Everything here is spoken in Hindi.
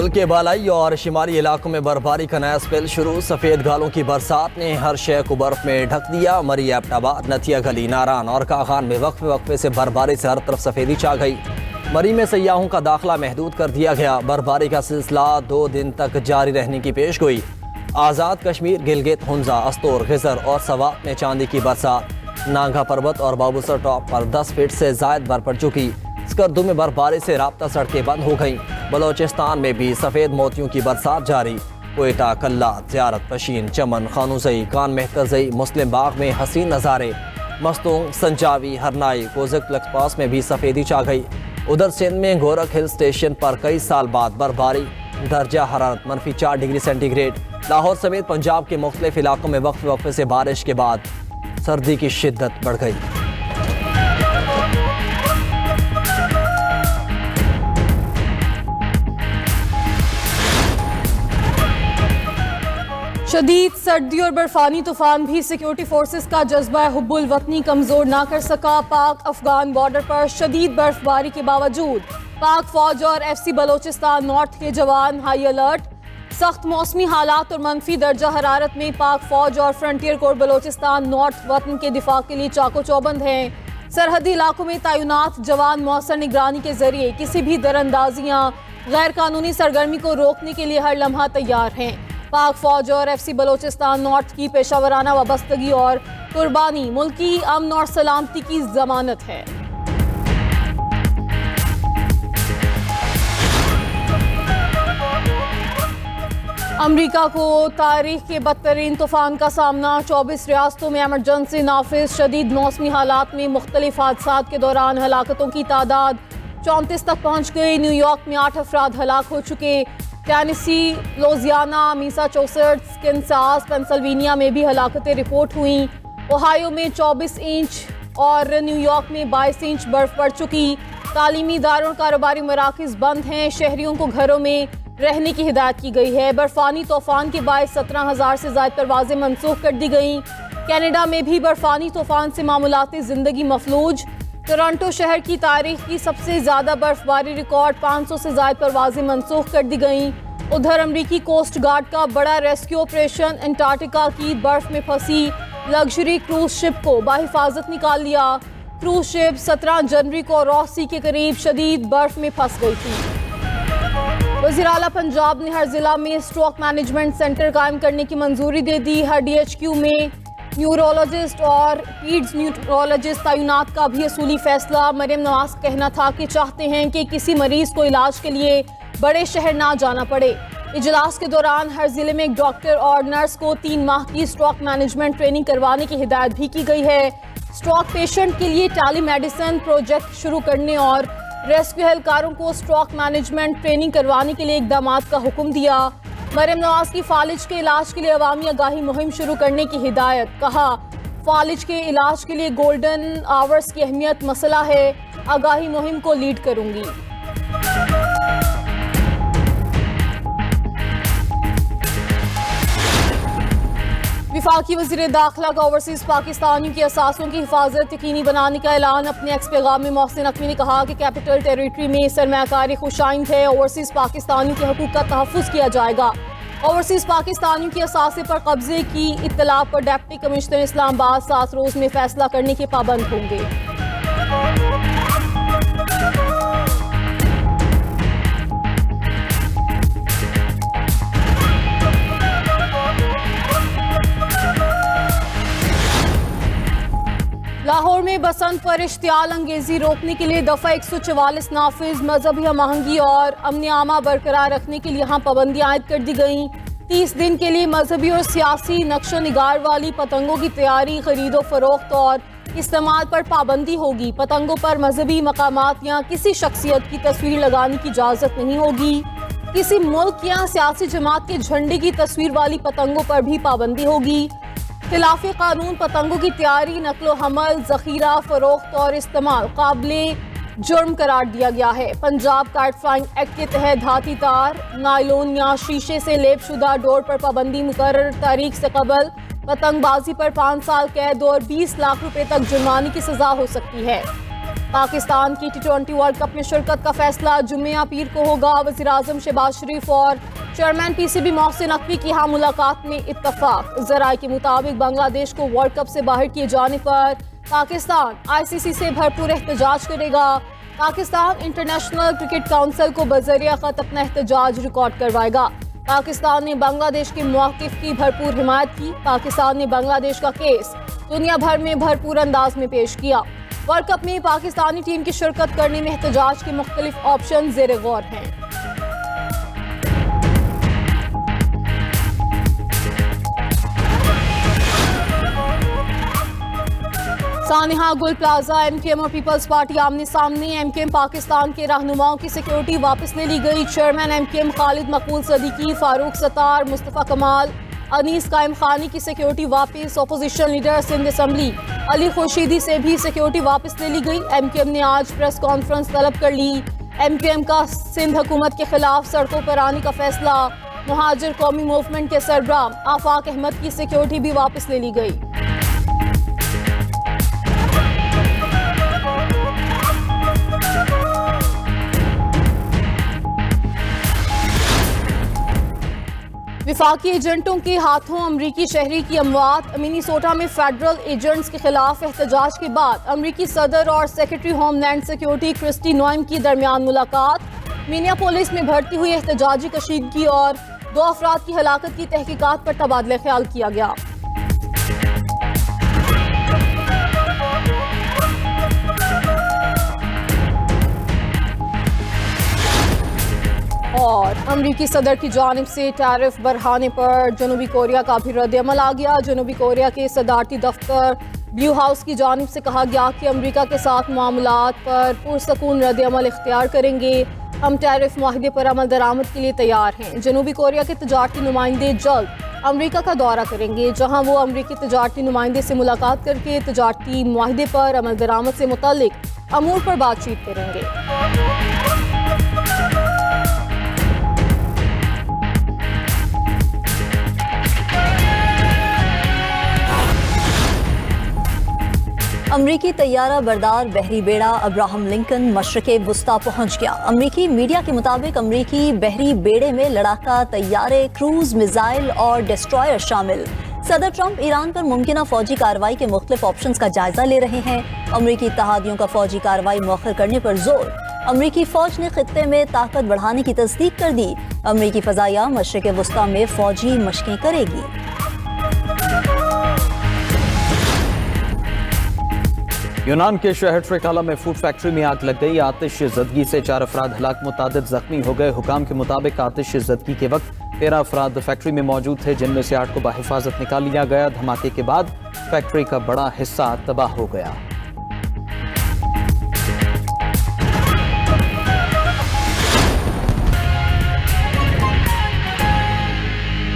मुल्क के बालाई और शिमाली इलाकों में बर्फबारी का नया स्पेल शुरू। सफ़ेद गालों की बरसात ने हर शय को बर्फ में ढक दिया। मरी, एबटाबाद, नथिया गली, नारान और कागान में वक्फे वक्फे से बर्फबारी से हर तरफ सफ़ेदी छा गई। मरी में सयाहों का दाखिला महदूद कर दिया गया। बर्फबारी का सिलसिला 2 दिन तक जारी रहने की पेशगोई। आज़ाद कश्मीर, गिलगित, हुंजा, अस्तोर, गिजर और सवात में चांदी की बरसात। नांगा पर्वत और बाबूसर टॉप पर 10 फीट से जायद बर्फ पड़ चुकी। स्कर्दू में बर्फबारी से राब्ता सड़कें बंद हो गईं। बलोचिस्तान में भी सफ़ेद मोतियों की बरसात जारी। कोयटा, कल्ला, ज़ियारत, पशीन, चमन, खानूसई, कान मेहतजई, मुस्लिम बाग में हसीन नज़ारे। मस्तूंग, संजावी, हरनाई, कोज़िक एक्सप्रेस में भी सफ़ेदी छा गई। उधर सिंध में गोरख हिल स्टेशन पर कई साल बाद बर्फबारी। दर्जा हरारत -4 डिग्री सेंटीग्रेड। लाहौर समेत पंजाब के मुख्तलिफ इलाकों में वक्फे वक्फे से बारिश के बाद सर्दी की शिद्दत बढ़ गई। शदीद सर्दी और बर्फानी तूफान भी सिक्योरिटी फोर्सेस का जज्बा हुब्बुल वतनी कमजोर ना कर सका। पाक अफगान बॉर्डर पर शदीद बर्फबारी के बावजूद पाक फौज और FC बलोचिस्तान नॉर्थ के जवान हाई अलर्ट। सख्त मौसमी हालात और मनफी दर्जा हरारत में पाक फौज और फ्रंटियर कोर बलोचिस्तान नॉर्थ वतन के दिफा के लिए चाको चौबंद हैं। सरहदी इलाकों में तैनात जवान मौसर निगरानी के जरिए किसी भी दरअंदाजी या गैर कानूनी सरगर्मी को रोकने के लिए हर लम्हा तैयार हैं। पाक फौज और FC बलोचिस्तान नॉर्थ की पेशावराना वाबस्तगी और कुर्बानी मुल्की अमन और सलामती की जमानत है। अमरीका को तारीख के बदतरीन तूफान का सामना। 24 रियासतों में एमरजेंसी नाफिज। शदीद मौसमी हालात में मुख्तलिफ हादसात के दौरान हलाकतों की तादाद 34 तक पहुँच गई। न्यूयॉर्क में 8 अफराद हलाक हो चुके। Tennessee, Louisiana, Massachusetts, Kansas, Pennsylvania में भी हलाकतें रिपोर्ट हुई। ओहायो में 24 इंच और न्यूयॉर्क में 22 इंच बर्फ पड़ चुकी। तालीमी इदारों और कारोबारी मराकज़ बंद हैं। शहरियों को घरों में रहने की हिदायत की गई है। बर्फानी तूफान के बायस 17,000 से ज़ायद परवाजें मनसूख कर दी गईं। कनाडा में भी बर्फानी तूफान से मामूलाती ज़िंदगी मफलूज। टोरंटो शहर की तारीख की सबसे ज़्यादा बर्फबारी रिकॉर्ड, 500 से ज़ायद परवाजें मनसूख कर दी गईं। उधर अमरीकी कोस्ट गार्ड का बड़ा रेस्क्यू ऑपरेशन। अंटार्कटिका की बर्फ में फंसी लग्जरी क्रूज शिप को बाहिफाजत निकाल लिया। क्रूज शिप 17 जनवरी को रॉस सी के करीब शदीद बर्फ में फंस गई थी। वज़ीर आला पंजाब ने हर जिला में स्ट्रोक मैनेजमेंट सेंटर कायम करने की मंजूरी दे दी। हर DHQ में न्यूरोलॉजिस्ट और पीड्स न्यूरोलॉजिस्ट तैनात का भी असूली फैसला। मरियम नवाज का कहना था कि चाहते हैं कि किसी मरीज को इलाज के लिए बड़े शहर ना जाना पड़े। इजलास के दौरान हर जिले में एक डॉक्टर और नर्स को 3 माह की स्ट्रोक मैनेजमेंट ट्रेनिंग करवाने की हिदायत भी की गई है। स्ट्रोक पेशेंट के लिए टेलीमेडिसिन प्रोजेक्ट शुरू करने और रेस्क्यू एहलकारों को स्ट्रोक मैनेजमेंट ट्रेनिंग करवाने के लिए इकदाम का हुक्म दिया। मरियम नवाज की फालिज के इलाज के लिए अवामी आगाही मुहिम शुरू करने की हिदायत। कहा, फालिज के इलाज के लिए गोल्डन आवर्स की अहमियत मसला है। आगाही मुहिम को लीड करूंगी। वफाकी वज़ीर दाखिला का ओवरसीज़ पाकिस्तानियों की असासों की हिफाजत यकीनी बनाने का ऐलान। अपने एक्स पैगाम में मोहसिन नकवी ने कहा कि कैपिटल टेरिटरी में सरमायाकारी खुशाइंद है। ओवरसीज़ पाकिस्तानियों के हकूक़ का तहफ़्फ़ुज़ किया जाएगा। ओवरसीज़ पाकिस्तानियों की असासे पर कब्जे की इत्तला पर डिप्टी कमिश्नर इस्लामाबाद 7 रोज़ में फैसला करने के पाबंद होंगे। लाहौर में बसंत पर इश्तियाल अंगेजी रोकने के लिए दफ़ा 144 नाफिज। मजहबी हमआहंगी और अमन आमा बरकरार रखने के लिए यहाँ पाबंदियाँ आयद कर दी गईं। 30 दिन के लिए मजहबी और सियासी नक्शो निगार वाली पतंगों की तैयारी, खरीदो फरोख्त और इस्तेमाल पर पाबंदी होगी। पतंगों पर मजहबी मकामात या किसी शख्सियत की तस्वीर लगाने की इजाज़त नहीं होगी। किसी मुल्क या सियासी जमात के झंडे की तस्वीर वाली पतंगों पर भी पाबंदी होगी। खिलाफ कानून पतंगों की तैयारी, नकलो हमल, जखीरा, फरोख्त और इस्तेमाल काबिले जुर्म करार दिया गया है। पंजाब काइट फ्लाइंग एक्ट के तहत धाती तार, नायलॉन या शीशे से लेपशुदा डोर पर पाबंदी मुकर्रर तारीख से कबल पतंगबाजी पर 5 साल कैद और 20 लाख रुपए तक जुर्माने की सजा हो सकती है। पाकिस्तान की T20 वर्ल्ड कप में शिरकत का फैसला जुम्मे या पीर को होगा। वज़ीर आज़म शहबाज शरीफ और चेयरमैन PCB मोहसिन नकवी की यहाँ मुलाकात में इत्तफाक। ज़राए के मुताबिक बांग्लादेश को वर्ल्ड कप से बाहर किए जाने पर पाकिस्तान ICC से भरपूर एहतजाज करेगा। पाकिस्तान इंटरनेशनल क्रिकेट काउंसिल को बज़रिया ख़त अपना एहतजाज रिकॉर्ड करवाएगा। पाकिस्तान ने बांग्लादेश के मौक़िफ़ की भरपूर हिमायत की। पाकिस्तान ने बांग्लादेश का केस दुनिया भर में भरपूर अंदाज में पेश किया। वर्ल्ड कप में पाकिस्तानी टीम की शिरकत करने में एहतजाज के मुख्तलिफ ऑप्शन ज़ेर गौर हैं। सानिहा गुल प्लाजा MKM और पीपल्स पार्टी आमने सामने। MKM पाकिस्तान के रहनुमाओं की सिक्योरिटी वापस ले ली गई। चेयरमैन MKM खालिद मकबूल सदीकी, फारूक सत्तार, मुस्तफ़ा कमाल, अनीस कायम खानी की सिक्योरिटी वापस। Opposition leader Sindh assembly Ali Khurshidi से भी सिक्योरिटी वापस ले ली गई। MKM ने आज प्रेस कॉन्फ्रेंस तलब कर ली। MKM का सिंध हुकूमत के खिलाफ सड़कों पर आने का फैसला। मुहाजिर कौमी मूवमेंट के सरबराह आफाक अहमद की सिक्योरिटी भी वापस ले ली गई। विफाकी एजेंटों के हाथों अमरीकी शहरी की अमवात। मिनीसोटा में फेडरल एजेंट्स के खिलाफ एहतजाज के बाद अमरीकी सदर और secretary homeland security Kristi Noem की दरमियान मुलाकात। मिनियापोलिस में बढ़ती हुई एहतजाजी कशीदगी और 2 अफराद की हलाकत की तहकीकात पर तबादला ख्याल किया गया। और अमरीकी सदर की जानिब से टैरिफ बढ़ाने पर जनूबी कोरिया का भी रद्द-ए-अमल आ गया। जनूबी कोरिया के सदारती दफ्तर ब्लू हाउस की जानिब से कहा गया कि अमरीका के साथ मामलात पर पुरसकून रद्द-ए-अमल इख्तियार करेंगे। हम टैरिफ माहिदे पर अमल दरामद के लिए तैयार हैं। जनूबी कोरिया के तजारती नुमाइंदे जल्द अमरीका का दौरा करेंगे, जहाँ वो अमरीकी तजारती नुमाइंदे से मुलाकात करके तजारती माहिदे पर अमल दरामद से मुताल्लिक अमूर पर बातचीत करेंगे। अमरीकी तैयारा बरदार बहरी बेड़ा अब्राहम लिंकन मशरक़े वुस्ता पहुंच गया। अमरीकी मीडिया के मुताबिक अमरीकी बहरी बेड़े में लड़ाका तैयारे, क्रूज मिसाइल और डिस्ट्रॉयर शामिल। सदर ट्रंप ईरान पर मुमकिना फौजी कार्रवाई के मुख्तलिफ ऑप्शंस का जायजा ले रहे हैं। अमरीकी इत्तहादियों का फौजी कार्रवाई मौखर करने पर जोर। अमरीकी फौज ने खित्ते में ताकत बढ़ाने की तस्दीक कर दी। अमरीकी फजाइया मशरक़े वुस्ता में फौजी मशकें करेगी। यूनान के शहर ट्रिकाला में फूड फैक्ट्री में आग लग गई। आतिश ज़दगी से 4 अफराद हलाक, मुतादिद जख्मी हो गए। हुकाम के मुताबिक आतिश ज़दगी के वक्त 13 अफराद फैक्ट्री में मौजूद थे, जिनमें से 8 को बाहिफाजत निकाल लिया गया। धमाके के बाद फैक्ट्री का बड़ा हिस्सा तबाह हो गया।